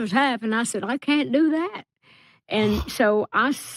was half, and I said, "I can't do that." And so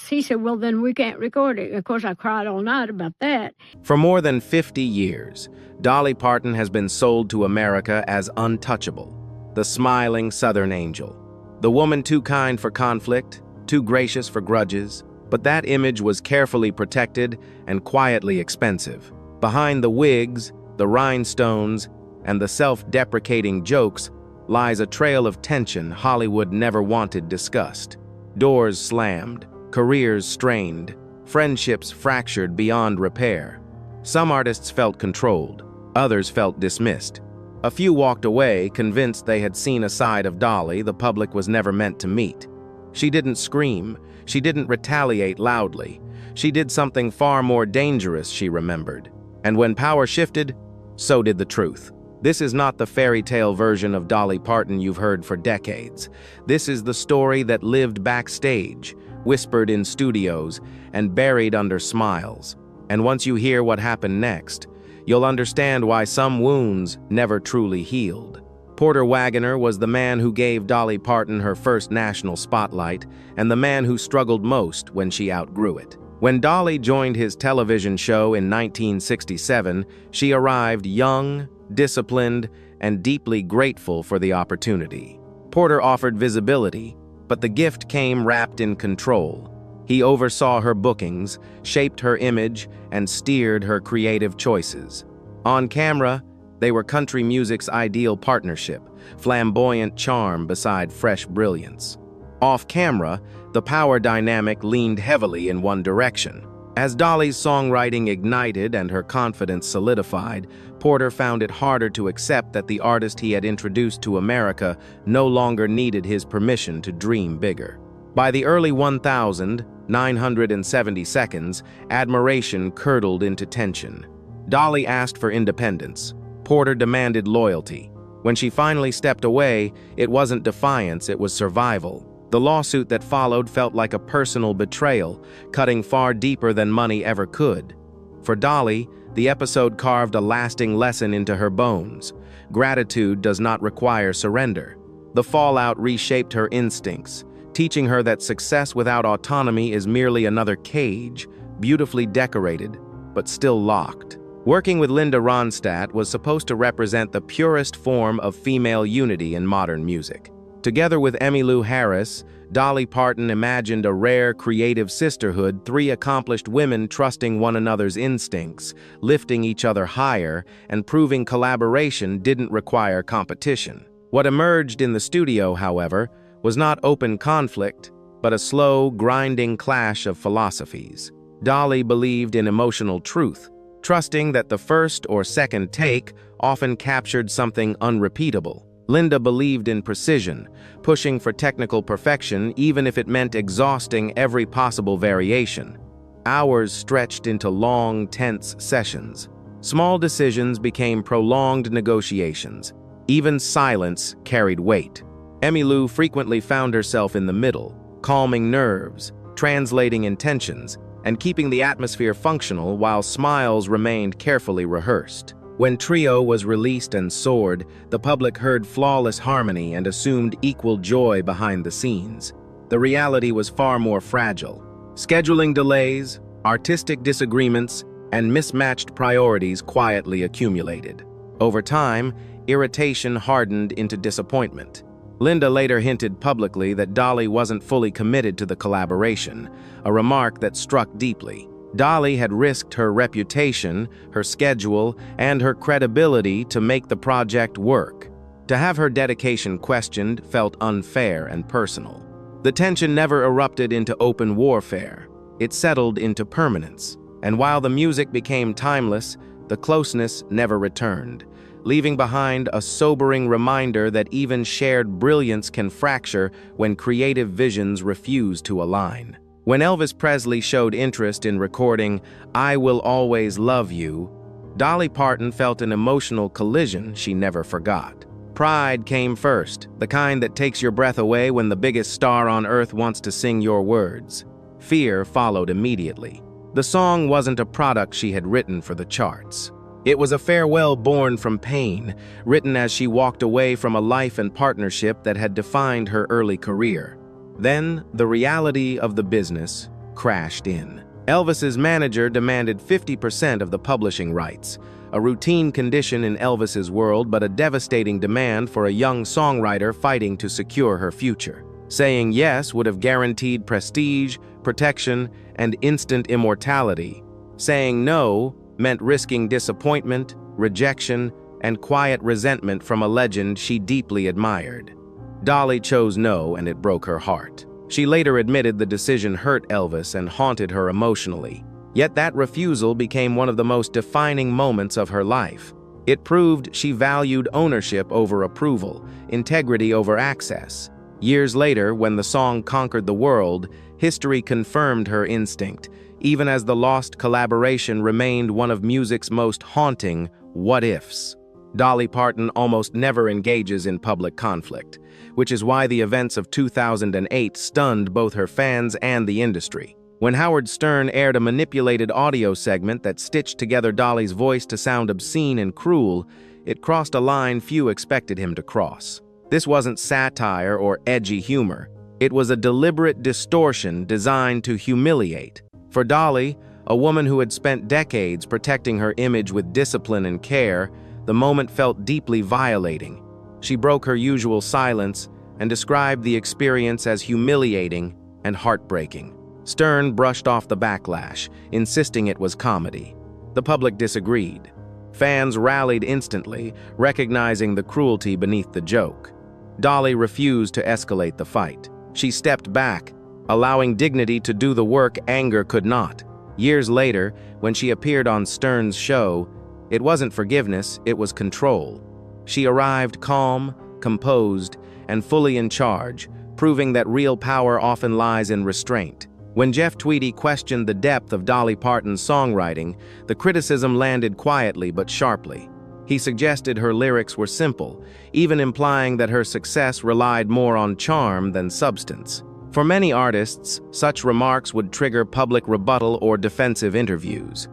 he said, "Well, then we can't record it." Of course, I cried all night about that. For more than 50 years, Dolly Parton has been sold to America as untouchable, the smiling Southern angel, the woman too kind for conflict, too gracious for grudges. But that image was carefully protected and quietly expensive. Behind the wigs, the rhinestones, and the self-deprecating jokes lies a trail of tension Hollywood never wanted discussed. Doors slammed, careers strained, friendships fractured beyond repair. Some artists felt controlled, others felt dismissed. A few walked away, convinced they had seen a side of Dolly the public was never meant to meet. She didn't scream, she didn't retaliate loudly. She did something far more dangerous, she remembered. And when power shifted, so did the truth. This is not the fairy tale version of Dolly Parton you've heard for decades. This is the story that lived backstage, whispered in studios, and buried under smiles. And once you hear what happened next, you'll understand why some wounds never truly healed. Porter Wagoner was the man who gave Dolly Parton her first national spotlight, and the man who struggled most when she outgrew it. When Dolly joined his television show in 1967, she arrived young, disciplined, and deeply grateful for the opportunity. Porter offered visibility, but the gift came wrapped in control. He oversaw her bookings, shaped her image, and steered her creative choices. On camera, they were country music's ideal partnership, flamboyant charm beside fresh brilliance. Off camera, the power dynamic leaned heavily in one direction. As Dolly's songwriting ignited and her confidence solidified, Porter found it harder to accept that the artist he had introduced to America no longer needed his permission to dream bigger. By the early 1970 seconds, admiration curdled into tension. Dolly asked for independence. Porter demanded loyalty. When she finally stepped away, it wasn't defiance, it was survival. The lawsuit that followed felt like a personal betrayal, cutting far deeper than money ever could. For Dolly, the episode carved a lasting lesson into her bones. Gratitude does not require surrender. The fallout reshaped her instincts, teaching her that success without autonomy is merely another cage, beautifully decorated, but still locked. Working with Linda Ronstadt was supposed to represent the purest form of female unity in modern music. Together with Emmylou Harris, Dolly Parton imagined a rare creative sisterhood, three accomplished women trusting one another's instincts, lifting each other higher, and proving collaboration didn't require competition. What emerged in the studio, however, was not open conflict, but a slow, grinding clash of philosophies. Dolly believed in emotional truth, trusting that the first or second take often captured something unrepeatable. Linda believed in precision, pushing for technical perfection even if it meant exhausting every possible variation. Hours stretched into long, tense sessions. Small decisions became prolonged negotiations. Even silence carried weight. Emmylou frequently found herself in the middle, calming nerves, translating intentions, and keeping the atmosphere functional while smiles remained carefully rehearsed. When Trio was released and soared, the public heard flawless harmony and assumed equal joy behind the scenes. The reality was far more fragile. Scheduling delays, artistic disagreements, and mismatched priorities quietly accumulated. Over time, irritation hardened into disappointment. Linda later hinted publicly that Dolly wasn't fully committed to the collaboration, a remark that struck deeply. Dolly had risked her reputation, her schedule, and her credibility to make the project work. To have her dedication questioned felt unfair and personal. The tension never erupted into open warfare. It settled into permanence. And while the music became timeless, the closeness never returned, leaving behind a sobering reminder that even shared brilliance can fracture when creative visions refuse to align. When Elvis Presley showed interest in recording "I Will Always Love You," Dolly Parton felt an emotional collision she never forgot. Pride came first, the kind that takes your breath away when the biggest star on earth wants to sing your words. Fear followed immediately. The song wasn't a product she had written for the charts. It was a farewell born from pain, written as she walked away from a life and partnership that had defined her early career. Then, the reality of the business crashed in. Elvis's manager demanded 50% of the publishing rights, a routine condition in Elvis's world but a devastating demand for a young songwriter fighting to secure her future. Saying yes would have guaranteed prestige, protection, and instant immortality. Saying no meant risking disappointment, rejection, and quiet resentment from a legend she deeply admired. Dolly chose no, and it broke her heart. She later admitted the decision hurt Elvis and haunted her emotionally. Yet that refusal became one of the most defining moments of her life. It proved she valued ownership over approval, integrity over access. Years later, when the song conquered the world, history confirmed her instinct, even as the lost collaboration remained one of music's most haunting what-ifs. Dolly Parton almost never engages in public conflict, which is why the events of 2008 stunned both her fans and the industry. When Howard Stern aired a manipulated audio segment that stitched together Dolly's voice to sound obscene and cruel, it crossed a line few expected him to cross. This wasn't satire or edgy humor. It was a deliberate distortion designed to humiliate. For Dolly, a woman who had spent decades protecting her image with discipline and care, the moment felt deeply violating. She broke her usual silence and described the experience as humiliating and heartbreaking. Stern brushed off the backlash, insisting it was comedy. The public disagreed. Fans rallied instantly, recognizing the cruelty beneath the joke. Dolly refused to escalate the fight. She stepped back, allowing dignity to do the work anger could not. Years later, when she appeared on Stern's show, it wasn't forgiveness, it was control. She arrived calm, composed, and fully in charge, proving that real power often lies in restraint. When Jeff Tweedy questioned the depth of Dolly Parton's songwriting, the criticism landed quietly but sharply. He suggested her lyrics were simple, even implying that her success relied more on charm than substance. For many artists, such remarks would trigger public rebuttal or defensive interviews.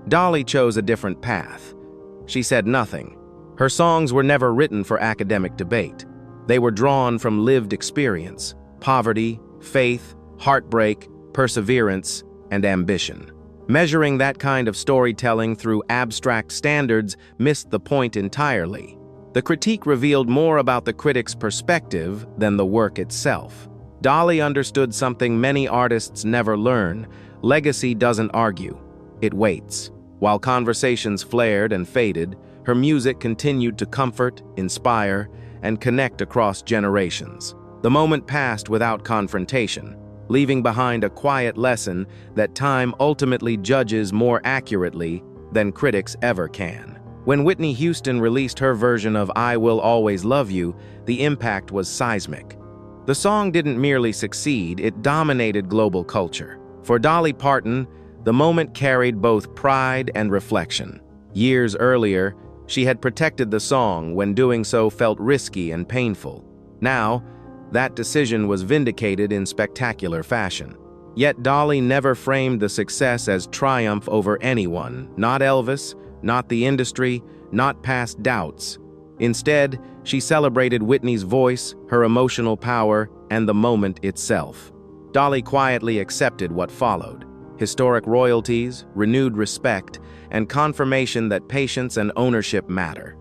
Dolly chose a different path. She said nothing. Her songs were never written for academic debate. They were drawn from lived experience, poverty, faith, heartbreak, perseverance, and ambition. Measuring that kind of storytelling through abstract standards missed the point entirely. The critique revealed more about the critic's perspective than the work itself. Dolly understood something many artists never learn: legacy doesn't argue, it waits. While conversations flared and faded, her music continued to comfort, inspire, and connect across generations. The moment passed without confrontation, leaving behind a quiet lesson that time ultimately judges more accurately than critics ever can. When Whitney Houston released her version of "I Will Always Love You," the impact was seismic. The song didn't merely succeed, it dominated global culture. For Dolly Parton, the moment carried both pride and reflection. Years earlier, she had protected the song when doing so felt risky and painful. Now, that decision was vindicated in spectacular fashion. Yet Dolly never framed the success as triumph over anyone, not Elvis, not the industry, not past doubts. Instead, she celebrated Whitney's voice, her emotional power, and the moment itself. Dolly quietly accepted what followed: historic royalties, renewed respect, and confirmation that patience and ownership matter.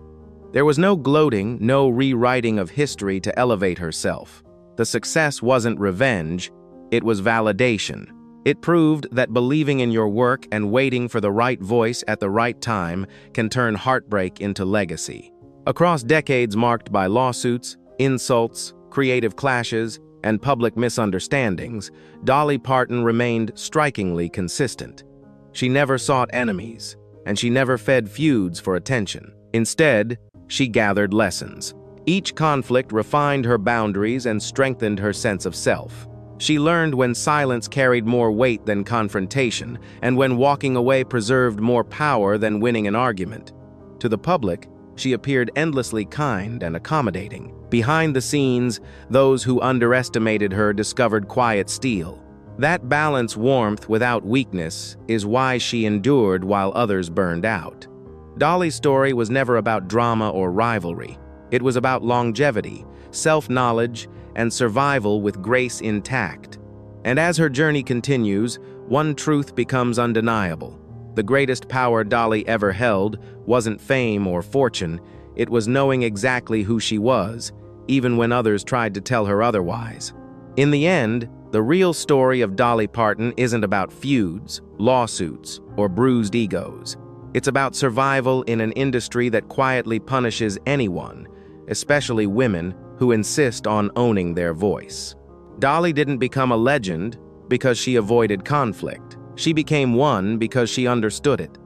There was no gloating, no rewriting of history to elevate herself. The success wasn't revenge, it was validation. It proved that believing in your work and waiting for the right voice at the right time can turn heartbreak into legacy. Across decades marked by lawsuits, insults, creative clashes, and public misunderstandings, Dolly Parton remained strikingly consistent. She never sought enemies, and she never fed feuds for attention. Instead, she gathered lessons. Each conflict refined her boundaries and strengthened her sense of self. She learned when silence carried more weight than confrontation, and when walking away preserved more power than winning an argument. To the public, she appeared endlessly kind and accommodating. Behind the scenes, those who underestimated her discovered quiet steel. That balance warmth without weakness is why she endured while others burned out. Dolly's story was never about drama or rivalry. It was about longevity, self-knowledge, and survival with grace intact. And as her journey continues, one truth becomes undeniable. The greatest power Dolly ever held wasn't fame or fortune, it was knowing exactly who she was, even when others tried to tell her otherwise. In the end, the real story of Dolly Parton isn't about feuds, lawsuits, or bruised egos. It's about survival in an industry that quietly punishes anyone, especially women, who insist on owning their voice. Dolly didn't become a legend because she avoided conflict. She became one because she understood it.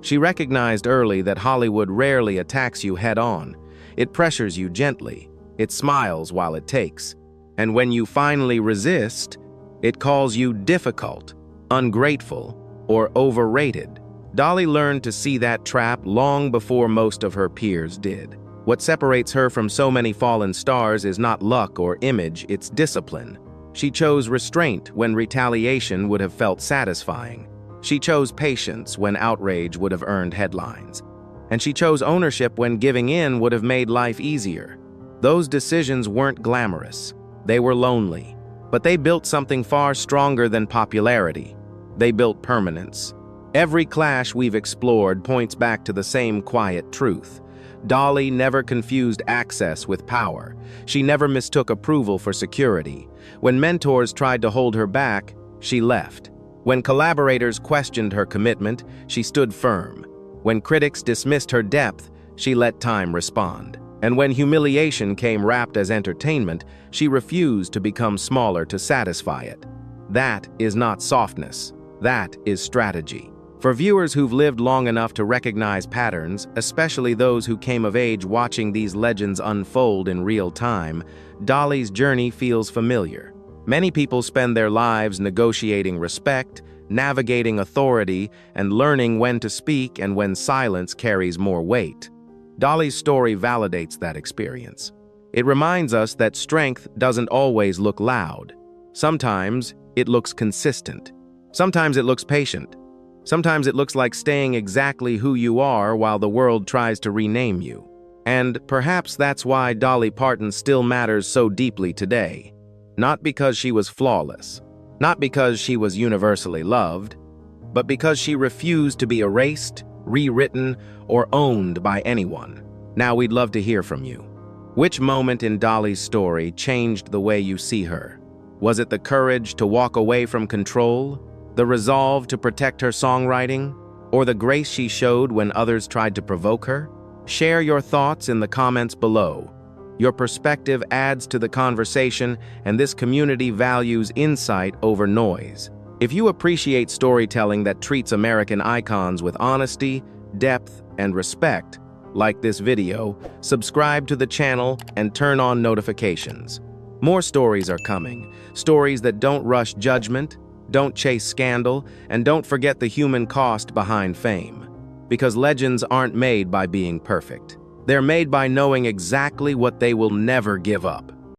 She recognized early that Hollywood rarely attacks you head-on. It pressures you gently. It smiles while it takes. And when you finally resist, it calls you difficult, ungrateful, or overrated. Dolly learned to see that trap long before most of her peers did. What separates her from so many fallen stars is not luck or image, it's discipline. She chose restraint when retaliation would have felt satisfying. She chose patience when outrage would have earned headlines. And she chose ownership when giving in would have made life easier. Those decisions weren't glamorous. They were lonely. But they built something far stronger than popularity. They built permanence. Every clash we've explored points back to the same quiet truth. Dolly never confused access with power. She never mistook approval for security. When mentors tried to hold her back, she left. When collaborators questioned her commitment, she stood firm. When critics dismissed her depth, she let time respond. And when humiliation came wrapped as entertainment, she refused to become smaller to satisfy it. That is not softness. That is strategy. For viewers who've lived long enough to recognize patterns, especially those who came of age watching these legends unfold in real time, Dolly's journey feels familiar. Many people spend their lives negotiating respect, navigating authority, and learning when to speak and when silence carries more weight. Dolly's story validates that experience. It reminds us that strength doesn't always look loud. Sometimes it looks consistent. Sometimes it looks patient. Sometimes it looks like staying exactly who you are while the world tries to rename you. And perhaps that's why Dolly Parton still matters so deeply today. Not because she was flawless, not because she was universally loved, but because she refused to be erased, rewritten, or owned by anyone. Now we'd love to hear from you. Which moment in Dolly's story changed the way you see her? Was it the courage to walk away from control? The resolve to protect her songwriting? Or the grace she showed when others tried to provoke her? Share your thoughts in the comments below. Your perspective adds to the conversation, and this community values insight over noise. If you appreciate storytelling that treats American icons with honesty, depth, and respect, like this video, subscribe to the channel, and turn on notifications. More stories are coming, stories that don't rush judgment, don't chase scandal, and don't forget the human cost behind fame. Because legends aren't made by being perfect. They're made by knowing exactly what they will never give up.